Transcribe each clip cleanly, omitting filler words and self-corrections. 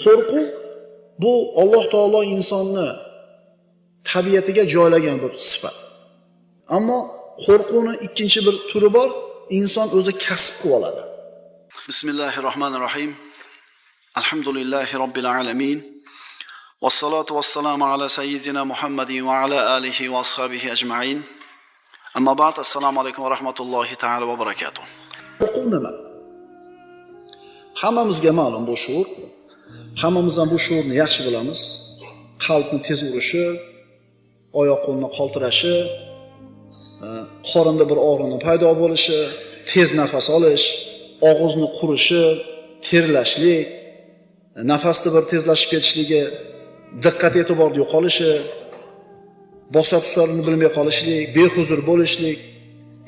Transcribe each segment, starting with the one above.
Qo'rquv bu Alloh taolo insonni tabiatiga joylagan bir sifat. Ammo qo'rquvning ikkinchi bir turi bor, inson o'zi kasb qilib oladi. Bismillahirrohmanirrohim. Alhamdulillahi robbil alamin. Vassalatu vassalamu ala sayyidina Muhammadin va ala alihi va ashabihi ajma'in. Amma ba'd, assalomu alaykum va rahmatullohi ta'ala va barakatuh. Qo'rquv nima? Hammamizga ma'lum bu shuur. Hammamiz ham bu shuurni yaxshi bilamiz. Qalbning tez urishi, oyoq qo'lning qaltirashi, qorinda bir og'riqning paydo bo'lishi, tez nafas olish, og'izning qurishi, terlashlik, nafasning bir tezlashib ketishligi, diqqat e'tiborda yo'qolishi, bosar-tusarini bilmay qolishlik, behuzur bo'lishlik,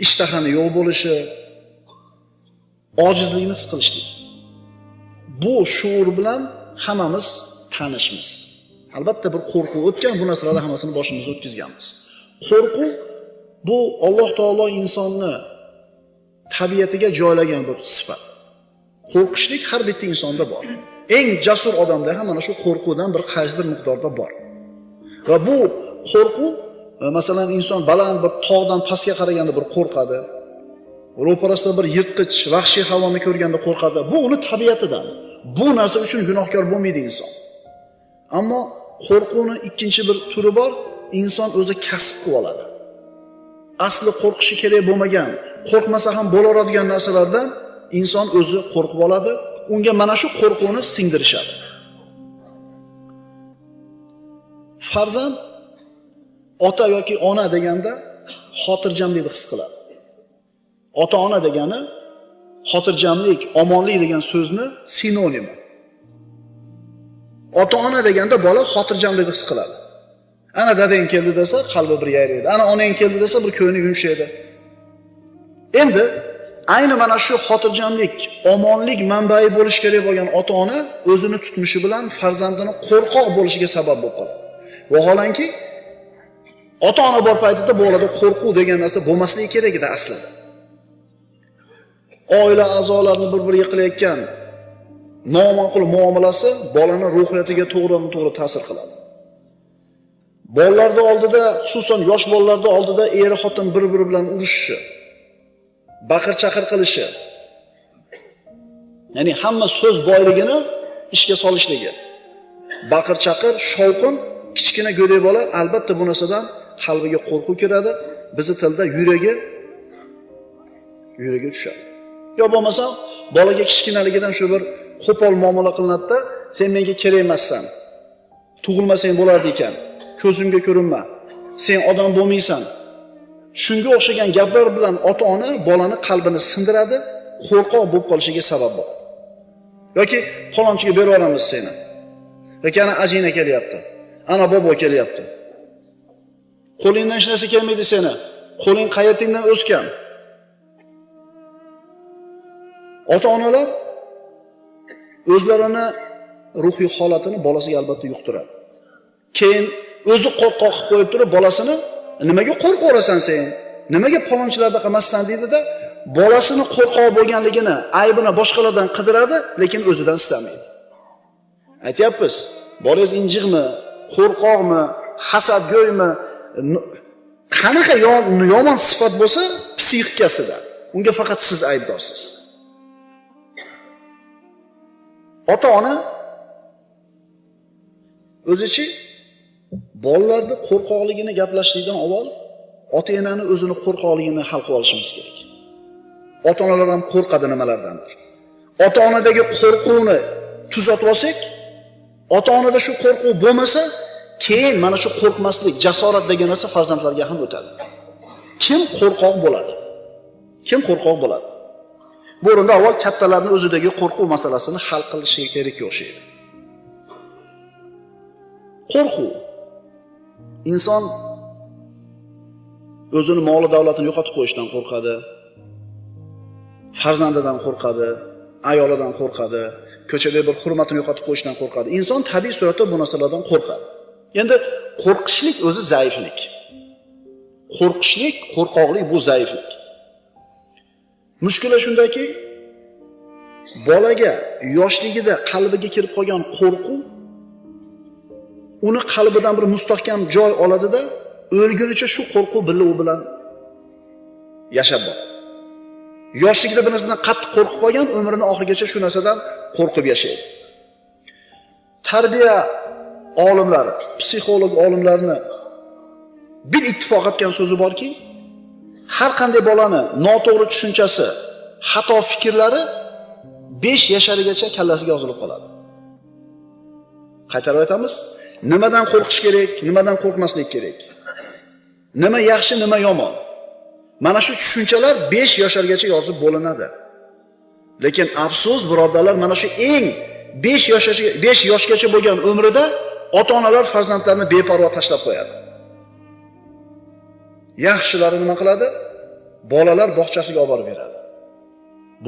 ishtahani yo'q bo'lishi, ojizlikni his qilishlik. Bu shuur bilan hammamiz tanishmiz. Albatta bir qo'rquv o'tgan, bu narsalarni hammasini boshimizga o'tkazganmiz. Qo'rquv bu Alloh taolo insonni tabiatiga joylagan bir sifat. Qo'rqishlik har bitta insonda bor. Eng jasur odamda ham mana shu qo'rquvdan bir qaysidir miqdorda bor. Va bu qo'rquv, masalan, inson baland bir tog'dan pastga qaraganda bir qo'rqadi. Ro'parasida bir yirtqich, vahshiy hayvonni ko'rganda qo'rqadi. Bu uni tabiatidan. Bu narsa uchun gunohkor bo'lmaydi inson. Ammo qo'rquvning ikkinchi bir turi bor, inson o'zi kasb qilib oladi. Asli qo'rqishi kerak bo'lmagan, qo'rqmasa ham bo'laveradigan narsalardan inson o'zi qo'rqib oladi. Unga mana shu qo'rquvni singdirishadi. Farzand ota yoki ona deganda xotirjamlikni his qiladi. Ota-ona degani xotirjamlik, omonlik degan so'zni sinonimi. Ota-ona deganda bola xotirjamlikni his qiladi. Ana dadang keldi desa, qalbi bir yayraydi. Ana onang keldi desa, bir ko'ngli yumshaydi. Endi ayni mana shu xotirjamlik, omonlik manbai bo'lish kerak bo'lgan ota-ona o'zini tutmishi bilan farzandini qo'rqoq bo'lishiga sabab bo'lib qoladi. Vaholanki ota-ona bor paytida bolada qo'rquv degan narsa bo'lmasligi kerak edi aslida. Oila a'zolarini bir-biriga qilayotgan noma'qul muomalasi bolani ruhiyatiga to'g'ri ta'sir qiladi. Bolalarda oldida, xususan yosh bolalarda oldida eri xotin bir-biri bilan urushishi, baqir-chaqir qilishi, ya'ni hamma so'z boyligini ishga solishligi, baqir-chaqir, shovqin, kichkina go'dak bola albatta bu narsadan qalbiga qo'rquv kiradi, bizi tilda yuragi tushadi. Yo bo'lmasa bolaga kichkinaligidan shu bir qo'pol muomala qilinadi-da, sen menga kerak emassan. Tug'ilmasang bo'lardi ekan. Ko'zimga ko'rinma. Sen odam bo'lmaysan. Shunga o'xshagan gaplar bilan ota-ona bolani qalbini sindiradi, qo'rqoq bo'lib qolishiga sabab bo'ladi. Yoki falonchiga berib yuboramiz seni. Yoki ana ajina kelyapti. Ana bobo kelyapti. Qo'lingdan hech narsa kelmaydi seni. Qo'ling qayatingdan o'sgan. Ota-onalar o'zlarini ruhiy holatini bolasiga albatta yuqtiradi. Keyin o'zi qo'rqoq qilib qo'yib turib bolasini nimaga qo'rqaversan sen? Nimaga palonchilarda qilmassan deydi-da, bolasini qo'rqoq bo'lganligini, aybini boshqalardan qidiradi, lekin o'zidan istamaydi. Aytyapmiz, bolangiz injiqmi, qo'rqoqmi, hasadgo'ymi, qanaqa yomon sifat bo'lsa, psixikasida. Unga faqat siz aybdorsiz. Ota-ona o'zichi bolalarning qo'rqoqligini gaplashishdan avval ota-onani o'zini qo'rqoqligini hal qilib olishimiz kerak. Ota-onalar ham qo'rqadi nimalardandir. Ota-onadagi qo'rquvni tuzatib olsak, ota-onada shu qo'rquv bo'lmasa, keyin mana shu qo'rqmaslik, jasorat degan narsa farzandlarga ham o'tadi. Kim qo'rqoq bo'ladi? Kim qo'rqoq bo'ladi? Bu o'rinda avval kattalarning o'zidagi qo'rquv masalasini hal qilishi kerakga o'xshaydi. Qo'rquv inson o'zini mol davlatini yo'qotib qo'yishdan qo'rqadi, farzandidan qo'rqadi, ayolidan qo'rqadi, ko'chada bir hurmatini yo'qotib qo'yishdan qo'rqadi. Inson tabiiy suratda bu narsalardan qo'rqadi. Endi qo'rqishlik o'zi zaiflik. Qo'rqishlik, qo'rqoqlik bu zaiflik. Mushkula shundaki, bolaga yoshligida qalbiga kirib qolgan qo'rquv uni qalbidan bir mustahkam joy oladida, o'lgunicha shu qo'rquv birga u bilan yashab boradi. Yoshligida bir narsadan qattiq qo'rqib qolgan, umrining oxirigacha shu narsadan qo'rqib yashaydi. Tarbiya olimlari, psixolog olimlarni bir ittifoq etgan so'zi borki, har qanday bolani noto'g'ri tushunchasi, xato fikrlari 5 yasharigacha kallasiga yozilib qoladi. Qaytarib aytamiz, nimadan qo'rqish kerak, nimadan qo'rqmaslik kerak? Nima yaxshi, nima yomon? Mana shu tushunchalar 5 yoshargacha yozib bo'linadi. Lekin afsus birodarlar, mana shu eng 5 yoshgacha bo'lgan umrida ota-onalar farzandlarini beparvo tashlab qo'yadi. Yaxshilari nima qiladi? Bolalar bog'chasiga olib borib beradi.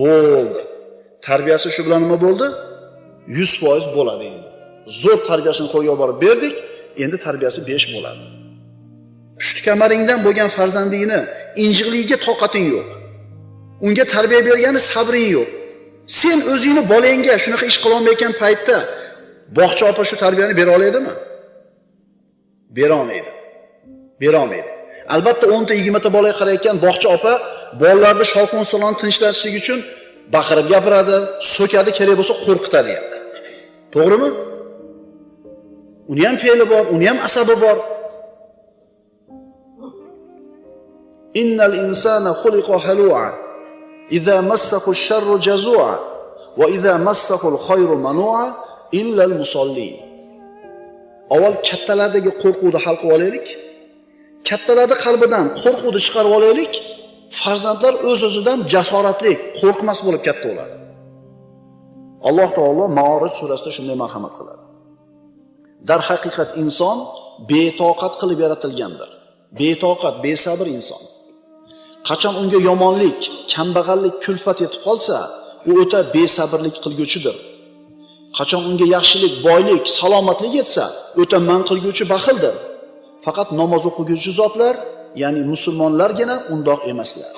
Bo'ldi. Tarbiyasi shu bilan nima bo'ldi? 100% bo'ladi endi. Zo'r tarbiyasini qo'yib olib borib berdik, endi tarbiyasi 5 bo'ladi. Pushti kamaringdan bo'lgan farzandingni injiqligiga toqating yo'q. Unga tarbiya bergani sabring yo'q. Sen o'zingni bolangga shunaqa ish qila olmayotgan paytda bog'cha opa shu tarbiyani bera oladimi? Bera olmaydi. Bera olmaydi. Albatta 10 ta 20 ta bolaga qarayotgan bog'cha opa bolalarni shovqin solon tinchlatishlik uchun baqirib gapiradi, so'kadi, kerak bo'lsa qo'rqitadi ham. To'g'rimi? Uni ham fe'li bor, uni ham asabi bor. Innal insana xuliqa halu'a idza massahu ash-sharru jazu'a va idza massahu al-khayru manu'a illa al-musallin. Avval kattalardagi qo'rquvni hal qilib olaylik. Kattalarning qalbidan qo'rquvni chiqarib olaylik. Farzandlar o'z-o'zidan jasoratli, qo'rqmas bo'lib katta bo'ladi. Alloh taolo Ma'orij surasida shunday marhamat qiladi. Dar haqiqat inson betoqat qilib yaratilgandir. Betoqat, besabr inson. Qachon unga yomonlik, kambag'allik, kulfat yetib qolsa, u o'ta besabrlik qilguvchidir. Qachon unga yaxshilik, boylik, salomatlik yetsa, o'ta man qilguvchi baxildir. Faqat namoz o'qiguvchi zotlar, ya'ni musulmonlargina undoq emaslar.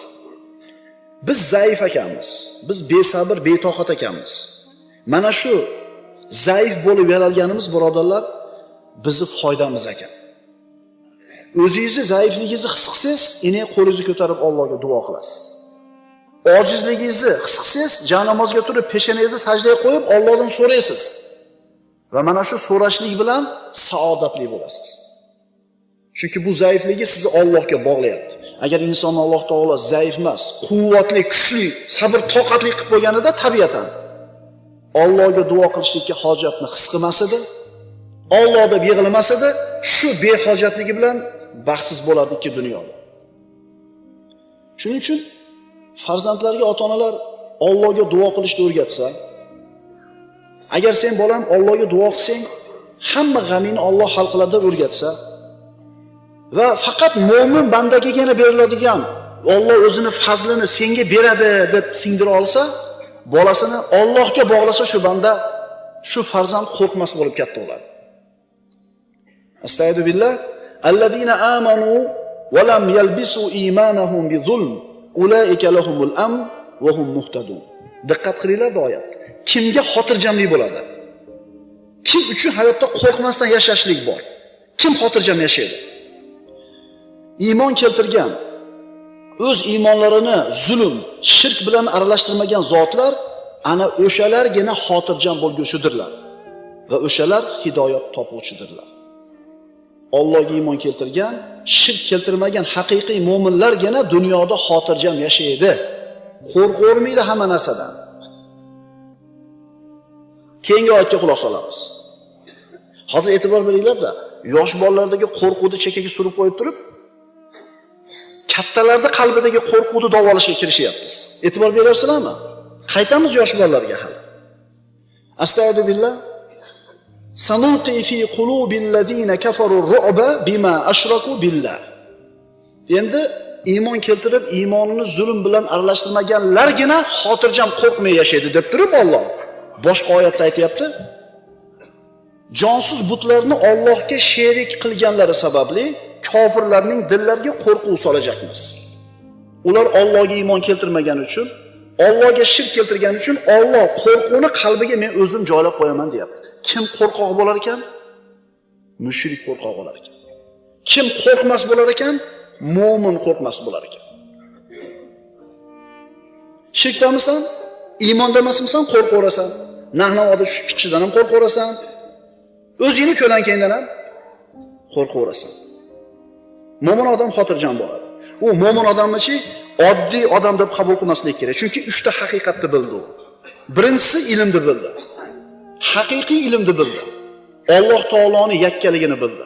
Biz zaif ekanmiz. Biz besabr, betoqat ekanmiz. Mana shu zaif bo'lib yaralganimiz birodarlar bizni foydamiz ekan. O'zingizni zaifligingizni his qilsangiz, ine qo'lingizni ko'tarib Allohga duo qilasiz. Ojizligingizni his qilsangiz, janamozga turib peshanangizni sajdaga qo'yib Allohdan so'raysiz. Va mana shu so'rashlik bilan saodatli bo'lasiz. Chunki bu zaifligi sizni Allohga bog'layapti. Agar inson Alloh taolo zaif emas, quvvatli, kuchli, sabr, toqatli qilib qo'yganida tabiatan Allohga duo qilishlikka hojatni his qilmas edi, Alloh deb yig'lamas edi, shu behojatligi bilan baxtsiz bo'lardi ikki dunyoda. Shuning uchun farzandlarga ota-onalar Allohga duo qilishni o'rgatsa, agar sen bolam Allohga duo qilsang, hamma g'amingni Alloh hal qiladi deb o'rgatsa va faqat mo'min bandagagina beriladigan Alloh o'zini fazlini senga beradi deb singdira olsa, bolasini Allohga bog'lasa shu banda, shu farzand qo'rqmas bo'lib katta bo'ladi. Astagfirullah. Allazina amanu va lam yalbisu imanahum bizulm ulaika lahumul amn va hum muhtadun. Diqqat qilinglar oyat. Kimga xotirjamlik bo'ladi? Kim uchun hayotda qo'rqmasdan yashashlik bor? Kim xotirjam yashaydi? Iymon keltirgan, o'z iymonlarini zulm, shirk bilan aralashtirmagan zotlar ana o'shalargina xotirjam bo'lguvchidirlar va o'shalar hidoyat topuvchidirlar. Allohga iymon keltirgan, shirk keltirmagan haqiqiy mo'minlargina dunyoda xotirjam yashaydi. Qo'rqormaydi hamma narsadan. Keyingi oyatga quloq solamiz. Hozir e'tibor beringlar-da, yosh bolalardagi qo'rquvni chekkaga surib qo'yib turib, kattalarda qalbidagi qo'rquvni davolashga kirishyapmiz. E'tibor beryapsizlarmi? Qaytamiz yosh bolalarga hali. Astagfirullah. Sanulqi fi qulubil ladina kafaru ru'ba bima ashraku billah. Endi iymon keltirib, iymonini zulm bilan aralashtirmaganlargina xotirjam qo'rqmay yashaydi deb turib Alloh boshqa oyatda aytayapti. Jonsiz butlarni Allohga sherik qilganlari sababli kofirlarning dillariga qo'rquv solajakmiz. Ular Allohga iymon keltirmagani uchun, Allohga shirk keltirgani uchun Alloh qo'rquvni qalbiga men o'zim joylab qo'yaman deyapti. Kim qo'rqoq bo'lar ekan? Mushrik qo'rqoq bo'lar ekan. Kim qo'rqmas bo'lar ekan? Mo'min qo'rqmas bo'lar ekan. Shirkdamisan, iymonda emasmisan, qo'rqaversan. Nahnovoda tushib chiqishdan ham qo'rqaversan. O'zingni ko'lankangdan ham qo'rqaversan. Mo'min odam xotirjam bo'ladi. U mo'min odamni-chi oddiy odam deb qabul qilmaslik kerak. Chunki 3 ta haqiqatni bildi u. Birinchisi ilmni bildi. Haqiqiy ilmni bildi. Alloh taoloning yakkaligini bildi.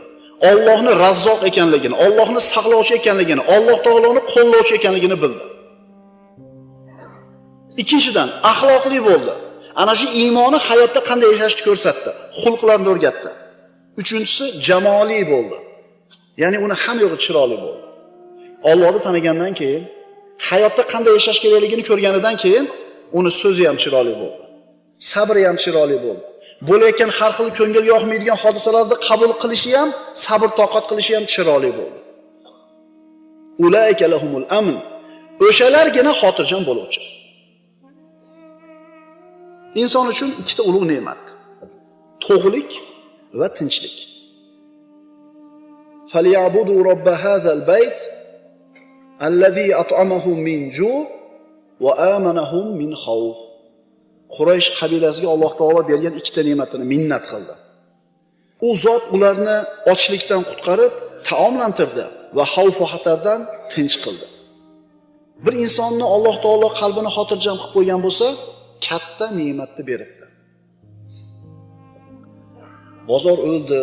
Allohni Razzoq ekanligini, Allohni saqlovchi ekanligini, Alloh taoloning qo'llovchi ekanligini bildi. Ikkinchidan axloqli bo'ldi. Ana shu iymoni hayotda qanday yashashni ko'rsatdi, xulqlarni o'rgatdi. Uchinchisi jamoliy bo'ldi. Ya'ni uni ham yo'g'i chiroyli bo'ldi. Allohni tanigandan keyin, hayotda qanday yashash kerakligini ko'rganidan keyin uni so'zi ham chiroyli bo'ldi. Sabri ham chiroyli bo'ldi. Bo'layotgan har xil ko'ngil yoqmaydigan hodisalarni qabul qilishi ham, sabr toqat qilishi ham chiroyli bo'ldi. Ulaika lahumul amn. O'shalargina xotirjam bo'luvchi. Inson uchun ikkita ulug' ne'mat. To'g'lik va tinchlik. Falyabudu robb hadzal bayt allazi at'amahum min ju' va amanahum min xawf. Quraysh qabilasiga Alloh taolo bergan ikkita ne'matini minnat qildi. U zot ularni ochlikdan qutqarib, taomlantirdi va xavf va xatardan tinch qildi. Bir insonni Alloh taolo qalbini xotirjam qilib qo'ygan bo'lsa, katta ne'matni beribdi. Bozor o'ldi,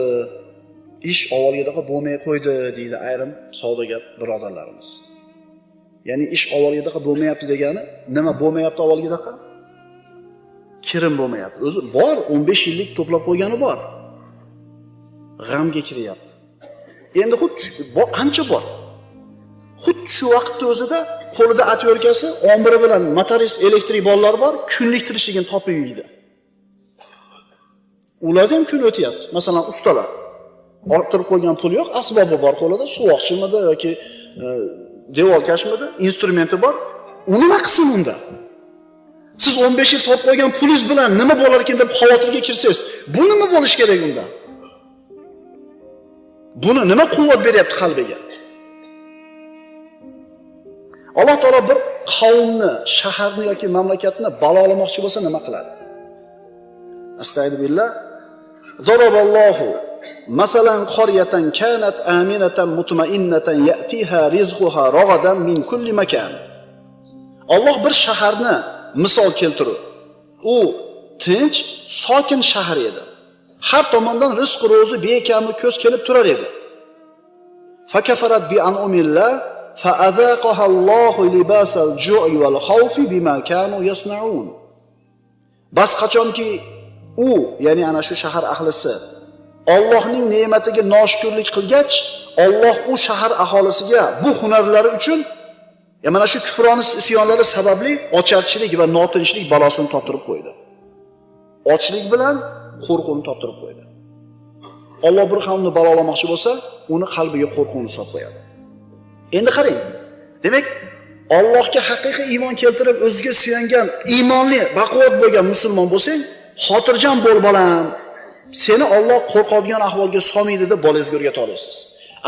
ish avvalgidaqa bo'lmay qo'ydi deydi ayrim savdogar birodarlarimiz. Ya'ni ish avvalgidaqa bo'lmayapti degani, nima bo'lmayapti avvalgidaqa? Kirim bo'lmayapti. O'zi bor, 15 yillik to'plab qo'ygani bor. G'amga kiryapti. Endi xuddi ancha bor. Xuddi shu vaqtda o'zida qo'lida atyorkasi, ombiri bilan motoris elektrik bolalar bor, kunlik tirishligini topib yeydi. Ularda ham kun o'tyapti. Masalan, ustalar orttirib qo'ygan pul yo'q, asbobi bor qo'lida, suvoqchimidi yoki devorkashmidi, instrumenti bor. U nima qilsin unda? Siz 15 yil topib qo'ygan pulingiz bilan nima bo'lar ekan deb xavotirga kirsangiz, bu nima bo'lish kerak unda? Buni nima quvvat beryapti qalbiga? Alloh taolo bir qavmni, shaharni yoki mamlakatni balolamoqchi bo'lsa nima qiladi? Astagfirullah. Daraballohu masalan qaryatan kanat aminatan mutma'innatan ya'tiha rizquha ragadan min kulli makan. Alloh bir shaharni misol keltirib, u tinch, sokin shahar edi. Har tomondan rizq ro'zi bekamli ko'z kelib turar edi. Fakafarat bi an'umillah fa'adaqaha Allohu libasal ju'i wal khawfi bima kanu yasna'un. Bas qachonki u, ya'ni ana shu shahar ahlisi Allohning ne'matiga noshukrlik qilgach, Alloh u shahar aholisiga bu hunarlari uchun mana shu kufroniy isyonlari sababli ocharchilik va notinchlik balosini toptirib qo'ydi. Ochlik bilan qo'rquvni toptirib qo'ydi. Alloh bir qavmni balolamoqchi bo'lsa, uni qalbiga qo'rquvni solib qo'yadi. Endi qarang. Demak, Allohga haqiqiy iymon keltirib, o'ziga suyangan, iymonli, baquvvat bo'lgan musulmon bo'lsang, xotirjam bo'l bolam. Seni Alloh qo'rqadigan ahvolga solmaydi deb bolangizga o'rgata olasiz.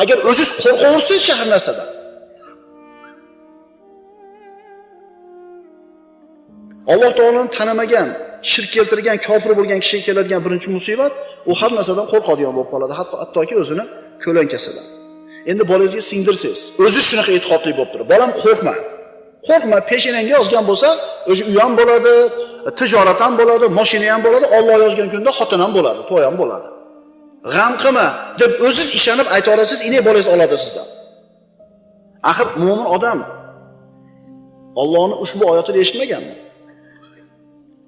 Agar o'zingiz qo'rqaversangiz shahar narsadan, Alloh taolani tanimagan, shirk keltirgan, kofir bo'lgan kishiga keladigan birinchi musibat, u har narsadan qo'rqadigan bo'lib qoladi, hattoki o'zini ko'lankasidan. Endi bolangizga singdirsangiz, o'zi shunaqa e'tiqodli bo'lib turib, bolam qo'rqma. Qo'rqma, peshinangga yozgan bo'lsa, o'sha uy ham bo'ladi, tijorat ham bo'ladi, mashina ham bo'ladi, Alloh yozgan kunda xotin ham bo'ladi, to'y ham bo'ladi. G'am qilma deb o'zingiz ishonib ayta olasiz, ine bolangiz oladi sizdan. Axir mo'min odam Allohning ushbu oyatini eshitmaganmi?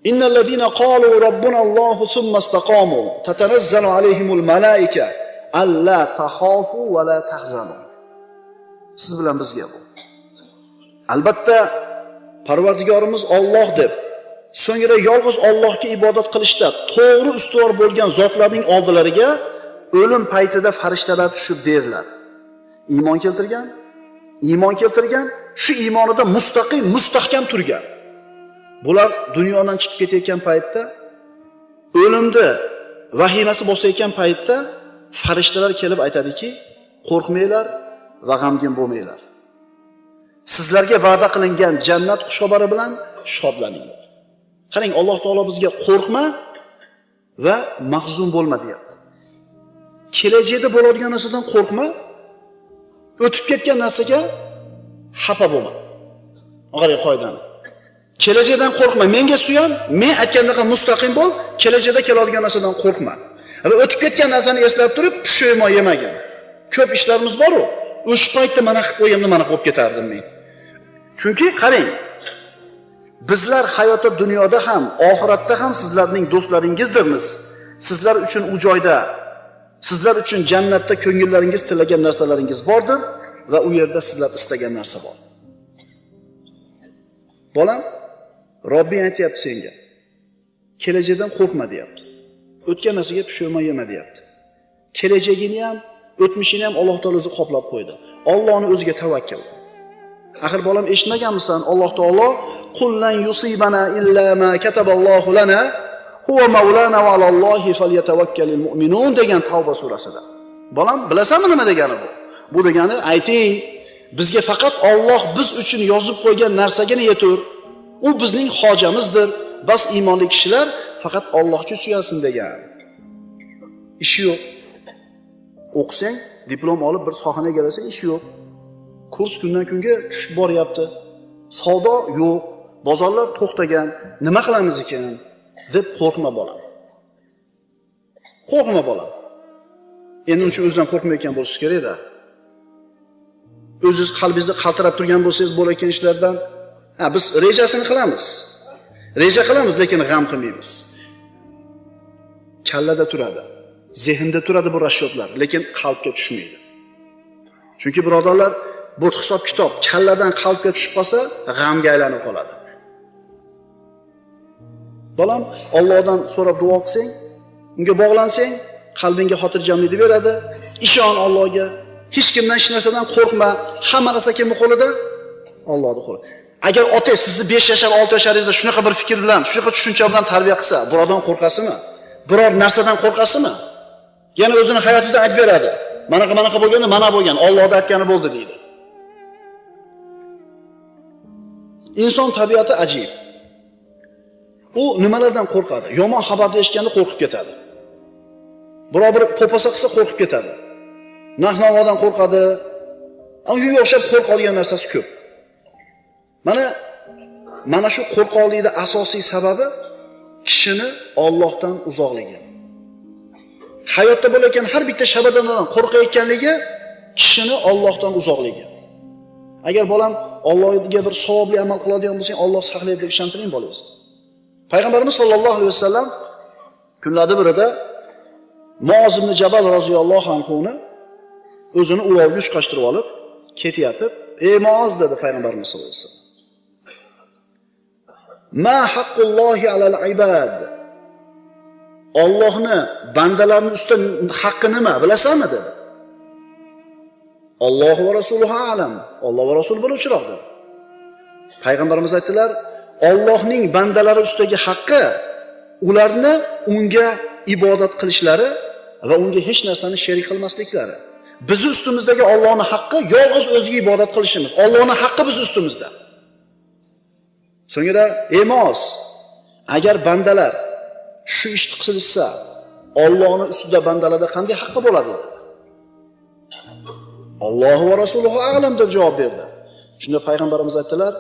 Innal ladina qalu robbuna Allohu thumma istaqamu tatanazzalu alayhimul malaika alla takhafu va la tahzanu. Siz bilan bizga bu. Albatta Parvardigorimiz Alloh deb, so'ngra yolg'iz Allohga ibodat qilishda to'g'ri ustuvor bo'lgan zotlarning oldilariga o'lim paytida farishtalar tushib derlar. Iymon keltirgan, shu iymonida mustaqim, mustahkam turgan. bular dunyodan chiqib ketayotgan paytda, o'limni vahimasi bosayotgan paytda farishtalar kelib aytadiki, qo'rqmanglar va g'amgin bo'lmanglar. Sizlarga va'da qilingan jannat xushxabari bilan shodlaninglar. Qarang, Alloh taolo bizga qo'rqma va mahzun bo'lma deyapti. Kelajakda bo'ladigan narsadan qo'rqma, o'tib ketgan narsaga xafa bo'lma. Qarang qoidani. Kelajakdan qo'rqma, menga suyan, men aytgandaqa mustaqim bo'l, kelajakda keladigan narsadan qo'rqma. Va o'tib ketgan narsani eslab turib, pushaymon yemagin. Ko'p ishlarimiz bor-ku, o'sha paytda mana qilib qo'yimni, mana qilib ketardim men. Chunki qarang, bizlar hayotda, dunyoda ham, oxiratda ham sizlarning do'stlaringizdirmiz. Sizlar uchun u joyda, sizlar uchun jannatda ko'ngillaringiz tilagan narsalaringiz bordir va u yerda sizlar istagan narsa bor. Bolam, Robbing aytayapti senga. Kelajakdan qo'rqma deyapti. O'tgan narsaga pushaymon yema deyapti. Kelajagini ham, o'tmishini ham Alloh taolo o'zi qoplab qo'ydi. Allohning o'ziga tavakkal qil. Axir bolam, eshitmaganmisan? Alloh taolo qul lan yusibana illa ma kataballohu lana huwa maulana va alallohi falyatawakkalul mu'minun degan Tavba surasida. Bolam, bilasanmi nima degani bu? Bu degani, ayting, bizga faqat Alloh biz uchun yozib qo'ygan narsagina yetur. U bizning hojamizdir. Bas iymonli kishilar faqat Allohga suyansin degan. Ishi yo'q. O'qisang, diplom olib bir sohani egallasang ish yo'q. Kurs kundan kunga tushib boryapti. Savdo yo'q, bozorlar to'xtagan. Nima qilamiz ekan deb qo'rqma bolam. Qo'rqma bolam. Endi uchun o'zingizdan qo'rqmayotgan bo'lishingiz kerak-da. O'zingiz qalbingizda qaltirab turgan bo'lsangiz bo'layotgan ishlardan, biz rejasini qilamiz. Reja qilamiz, lekin g'am qilmaymiz. Kallada turadi, zehnda turadi bu rashodlar, lekin qalbga tushmaydi. Chunki birodarlar, bu hisob kitob kalladan qalbga tushib qolsa, g'amga aylanib qoladi. Bolam, Allohdan so'rab duo qilsang, unga bog'lansang, qalbingga xotirjamlik beradi. Ishon Allohga. Hech kimdan hech narsadan qo'rqma. Hamma narsa kimning qo'lida? Allohning qo'lida. Agar ota sizni 5 yoshar, 6 yosharingizda shunaqa bir fikr bilan, shunaqa tushuncha bilan tarbiya qilsa, birodan qo'rqasizmi? Biror narsadan qo'rqasizmi? Yana o'zini hayotida aytib beradi. Mana bo'lganda, mana bo'lgan, Allohning aytgani bo'ldi deydi. Inson tabiati ajib. U nimalardan qo'rqadi? Yomon xabarni eshitganda qo'rqib ketadi. Biror bir po'pasa qilsa qo'rqib ketadi. Nahnovadan qo'rqadi. Unga o'xshab qo'rqadigan narsasi ko'p. Mana shu qo'rqoqlikning asosiy sababi kishini Allohdan uzoqligi. Hayotda bo'layotgan har bitta shabadandan qo'rqayotganligi kishini Allohdan uzoqligi. Agar bolam Allohga bir savobli amal qiladigan bo'lsang, Alloh saqlaydi deb ishontiring bolangiz. Payg'ambarimiz sollallohu alayhi vasallam kunlarda birida Muoz ibn Jabal roziyallohu anhuni o'zini ulovga uchqashtirib olib ketayotib, "Ey Muoz" dedi Payg'ambarimiz sollallohu alayhi vasallam. "Ma haqqullohi alal ibad." Allohni bandalarning ustidan haqqi nima, bilasanmi dedi. Alloh va rasuluhu a'lam. Alloh va rasul biluvchiroq dedi. Payg'ambarimiz aytdilar, Allohning bandalari ustidagi haqqi ularni unga ibodat qilishlari va unga hech narsani sherik qilmasliklari. Biz ustimizdagi Allohning haqqi yolg'iz o'ziga ibodat qilishimiz. Allohning haqqi biz ustimizda. So'ngra emos, agar bandalar shu ishni qilsa, Allohning ustida bandalarda qanday haqqi bo'ladi dedi. Alloh va rasuluhu a'lam deb javob berdi. Shunda payg'ambarimiz aytdilar,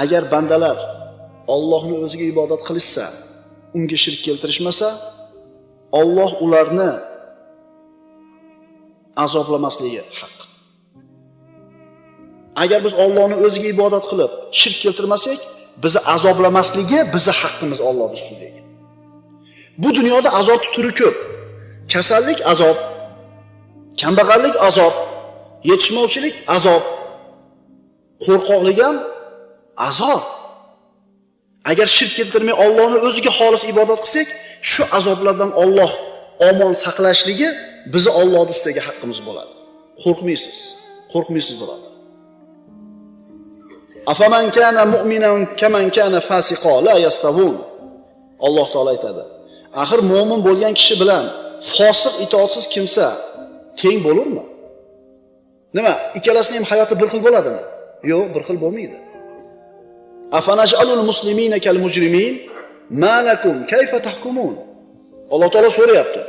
agar bandalar Allohning o'ziga ibodat qilishsa, unga shirk keltirishmasa, Alloh ularni azoblamasligi haq. Agar biz Allohning o'ziga ibodat qilib shirk keltirmasak, bizni azoblamasligi bizni haqqimiz Allohning ustidagi. Bu dunyoda azob turi ko'p. Kasallik azob, kambag'allik azob, yetishmovchilik azob, qo'rqoqlik ham azob. Agar shirk keltirmay Allohning o'ziga xolis ibodat qilsak, shu azoblardan Alloh omon saqlashligi bizni Allohning ustidagi haqqimiz bo'ladi. Qo'rqmaysiz birodar. Afaman kana mu'minan kaman kana fasiqo la yastavun. Alloh taolo aytadi. Axir mu'min bo'lgan kishi bilan fosiq itoatsiz kimsa teng bo'larmi? Nima? Ikkalasining ham hayoti bir xil bo'ladimi? Yo'q, bir xil bo'lmaydi. Afanaj'alul muslimina kal mujrimin ma lakum kayfa tahkumun. Alloh taolo so'rayapti.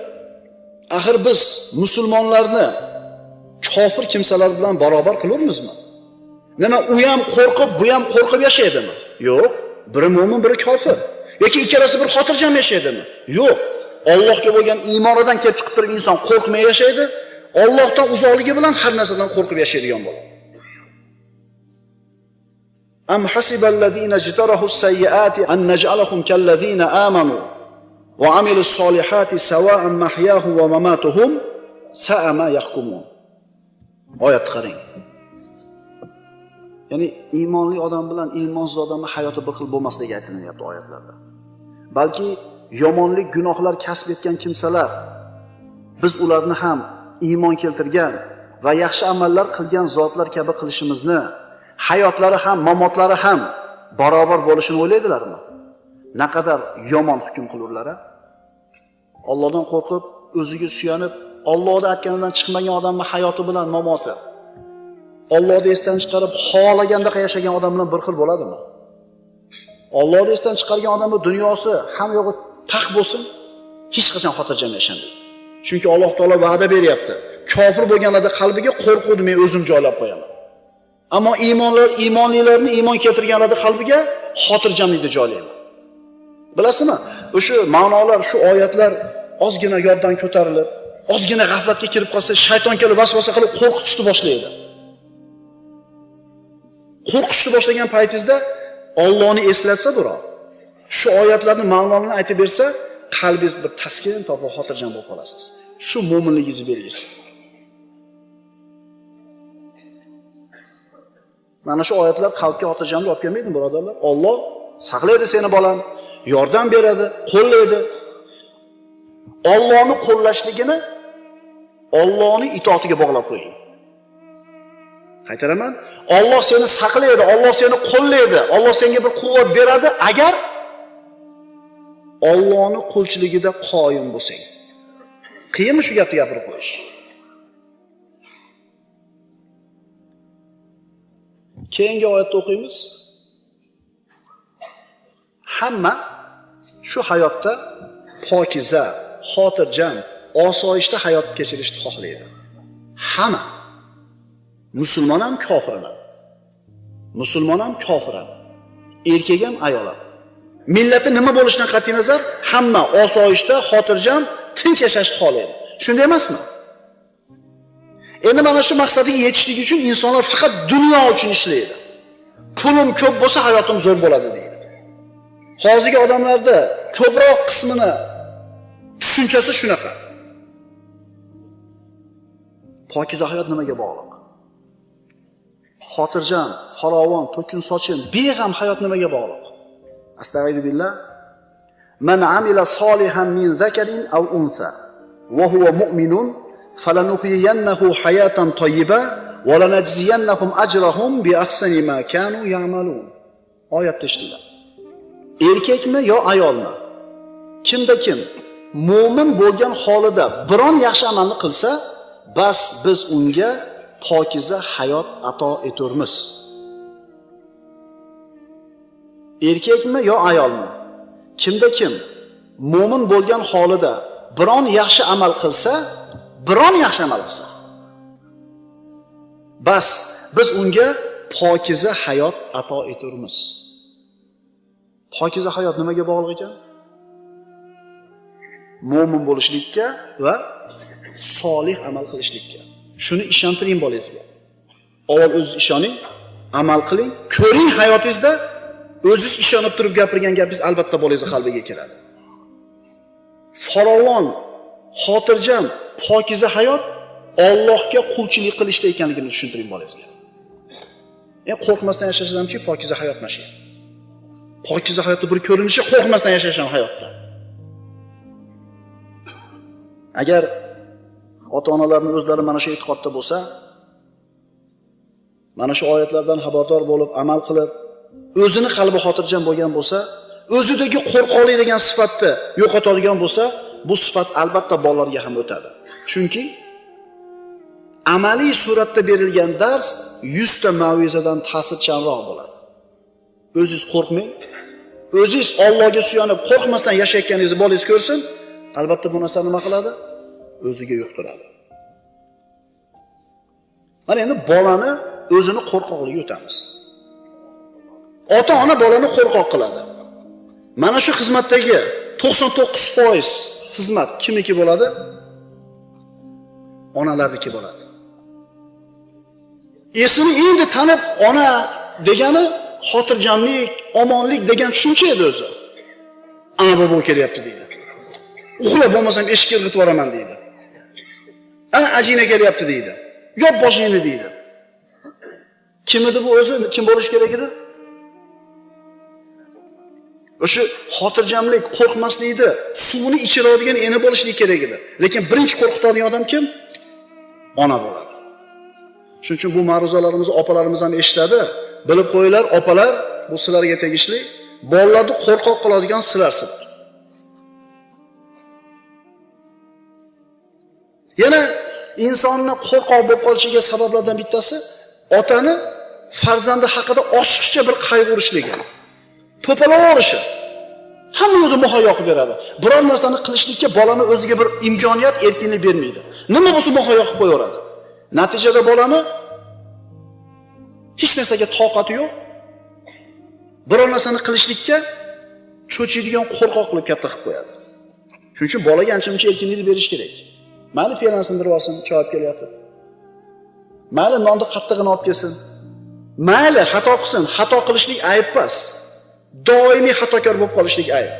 Axir biz musulmonlarni kofir kimsalar bilan barobar qilamizmi? Nima u ham qo'rqib, bu ham qo'rqib yashaydimi? Yo'q, biri mu'min, biri kofir. Yoki ikkalasi bir xotirjam yashaydimi? Yo'q. Allohga bo'lgan iymonidan kelib chiqib turgan inson qo'rqmay yashaydi. Allohdan uzoqligi bilan har narsadan qo'rqib yashaydigan bo'ladi. Am hasiballazina jtarahu as-sayyi'ati an naj'alahum kallazina amanu va amilus solihati sawa'an mahyahum va mamatuhum sa'a ma yahkumun. Oyat qarang. Ya'ni iymonli odam bilan iymonsiz odamning hayoti bir xil bo'lmasligi aytilyapti oyatlarda. Balki yomonlik, gunohlar kasb etgan kimsalar biz ularni ham iymon keltirgan va yaxshi amallar qilgan zotlar kabi qilishimizni, hayotlari ham, mamotlari ham barobar bo'lishini o'ylaydilarmi? Naqadar yomon hukm qilurlar. Allohdan qo'rqib, o'ziga suyanib, Allohning aytganidan chiqmagan odamning hayoti bilan mamoti, Allohni esdan chiqarib xohlaganda yashagan odam bilan bir xil bo'ladimi? Allohni esdan chiqargan odamning dunyosi ham yo'g'i taq bo'lsin, hech qachon xotirjam yashamaydi. Chunki Alloh taolo va'da beryapti. Kofir bo'lganlarda qalbiga qo'rquvni men o'zim joylab qo'yaman. Ammo iymonlilarni iymon keltirganlarda qalbiga xotirjamlikni joylayman. Bilasizmi? O'sha ma'nolar, shu oyatlar ozgina yoddan ko'tarilib, ozgina g'aflatga kirib qolsa, shayton kelib vasvasa qilib qo'rqitishni boshlaydi. Qo'rqishni boshlagan paytingizda Allohni eslatsa biroq, shu oyatlarning ma'nolarini aytib bersa, qalbingiz bir taskin topib xotirjam bo'lib qolasiz. Shu mo'minligingiz belgisi. Mana shu oyatlar qalbga xotirjamlik olib kelmaydi, birodarlar. Alloh saqlaydi seni bolam, yordam beradi, qo'llaydi. Allohni qo'llashligini Allohning itoatiga bog'lab qo'ying. Qaytaraman. Alloh seni saqlaydi, Alloh seni qo'llaydi, Alloh senga bir quvvat beradi agar Allohning qo'lchiligida qoyim bo'lsang. Qiyinmi shu gapni gapirib qo'yish? Keyingi oyatda o'qiymiz. Hamma shu hayotda pokiza, xotirjam, osoyishta hayot kechirishni xohlaydi. Hamma. Musulmon ham, kofir ham. Musulmon ham, kofir ham. Erkak ham, ayol ham. Millati nima bo'lishidan qat'iy nazar, hamma osoyishta, xotirjam, tinch yashashni xohlaydi. Shunday emasmi? Endi mana shu maqsadga yetishlik uchun insonlar faqat dunyo uchun ishlaydi. Pulim ko'p bo'lsa hayotim zo'r bo'ladi deydi. Hozirgi odamlarda ko'proq qismini tushunchasi shunaqa. Pokiza hayot nimaga bog'liq? Xotirjam, farovon, to'kin sochin, beg'am hayot nimaga bog'liq? Astag'firullah. Man amila solihan min zakarin aw untha wa huwa mu'minun falanuhyiyannahu hayatan tayyiba wa lanajziyannahum ajrahum bi ahsani ma kanu ya'malun. Oyatda eshitdilar. Erkakmi yo ayolmi? Kimda kim mu'min bo'lgan holida biron yaxshi amalni qilsa, bas biz unga pokiza hayot ato eturmiz. Erkakmi yo ayolmi? Kimda kim mu'min bo'lgan holida biron yaxshi amal qilsa, bas biz unga pokiza hayot ato eturmiz. Pokiza hayot nimaga bog'liq ekan? Mu'min bo'lishlikka va solih amal qilishlikka. Shuni ishontiring bolangizga. Avval o'zingiz ishoning, amal qiling, ko'ring hayotingizda o'zingiz ishonib turib gapirgan gapingiz albatta bolangizning qalbiga kiradi. Farovon, xotirjam, pokiza hayot Allohga qulchilik qilishda ekanligini tushuntiring bolangizga. Qo'rqmasdan yashashimki pokiza hayot mana shu. Pokiza hayotda bir ko'rinishi qo'rqmasdan yashasham hayotda. Agar ota-onalarning o'zlari mana shu e'tiqodda bo'lsa, mana shu oyatlardan xabardor bo'lib, amal qilib, o'zini qalbi xotirjam bo'lgan bo'lsa, o'zidagi qo'rqoqlik degan sifatni yo'qotadigan bo'lsa, bu sifat albatta bolalarga ham o'tadi. Chunki amaliy suratda berilgan dars 100 ta mav'izadan ta'sirchanroq bo'ladi. O'zingiz qo'rqmang. O'zingiz Allohga suyanib qo'rqmasdan yashayotganingizni bolangiz ko'rsin, albatta bu narsani nima qiladi? O'ziga yuqtiradi. Mana endi bolani o'zini qo'rqoqligiga o'tamiz. Ota-ona bolani qo'rqoq qiladi. Mana shu xizmatdagi 99% xizmat kimniki bo'ladi? Onalarniki bo'ladi. Esini endi tanib ona degani xotirjamlik, omonlik degan tushuncha edi o'zi. Ana bobo kelyapti deydi. Uxlab bo'lmasam eshikka irg'itib yuboraman deydi. Ana ajina kelyapti deydi. Yop boshingni deydi. Kim edi bu o'zi? Kim bo'lish kerak edi? O'sha xotirjamlik, qo'rqmaslikni, suvni ichiradigan eni bo'lishlik kerak edi. Lekin birinchi qo'rqitadigan odam kim? Ona bo'ladi. Shuning uchun bu ma'ruzalarimizni opalarimiz ham eshitadi. Bilib qo'yinglar, opalar, bu sizlarga tegishli. Bolalarni qo'rqoq qiladigan sizlarsiz. Yana insonni qo'rqoq bo'lib qolishiga sabablardan bittasi otani farzandi haqida oshiqcha bir qayg'urishligi. To'palorishi. Hamma yo'lda muhayyo qilib beradi. Biror narsani qilishlikka bolani o'ziga bir imkoniyat, erkinlik bermaydi. Nima bo'lsa muhayyo qilib qo'yaveradi. Natijada bolani hech narsaga toqati yo'q. Biror narsani qilishlikka cho'chiydigan qo'rqoq qilib katta qilib qo'yadi. Shuning uchun bolaga ancha-muncha erkinlik berish kerak. Mayli piyolani sindirib olsin, choy olib kelyapti. Mayli nonni qattig'ini olib kelsin. Mayli xato qilsin, xato qilishlik ayb emas. Doimiy xatokor bo'lib qolishlik ayb.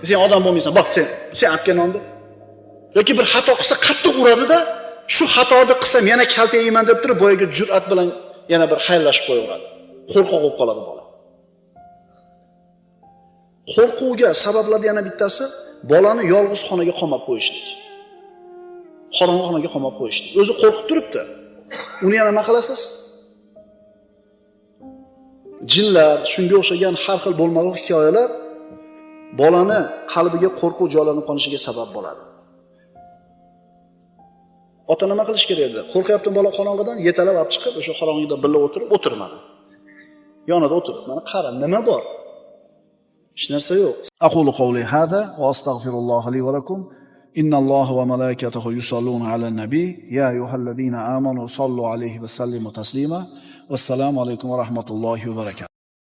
Sen odam bo'lmaysan, bak sen olib kel nonni. Yoki bir xato qilsa qattiq uradi-da, shu xatoni qilsam yana kalta yeyman deb turib, boyaga jur'at bilan yana bir xayrlashib qo'yaveradi. Qo'rqoq bo'lib qoladi bola. Qo'rquvga sabablardan yana bittasi bolani yolg'iz xonaga qamab qo'yishlik. Qorong'i xonaga qamab qo'yishlik. O'zi qo'rqib turibdi. Uni yana nima qilasiz? Jinlar, shunga o'xshagan har xil bo'lmag'ur hikoyalar bolani qalbiga qo'rquv joylanib qolishiga sabab bo'ladi. Ota nima qilish kerak edi? Qo'rqyapti bola qorong'idan, yetalab olib chiqib, o'sha qorong'ida birga o'tirmadi. Yonida o'tirib, mana qara, nima bor? Hech narsa yo'q. Aqulu qawli hada va astagfirulloha li va lakum. Innalloha va malaikatahu yusalluna alan nabiy. Ya ayyuhallazina amanu sallu alayhi va sallimu taslima. Vassalamu alaykum va rahmatullohi va barakatuh.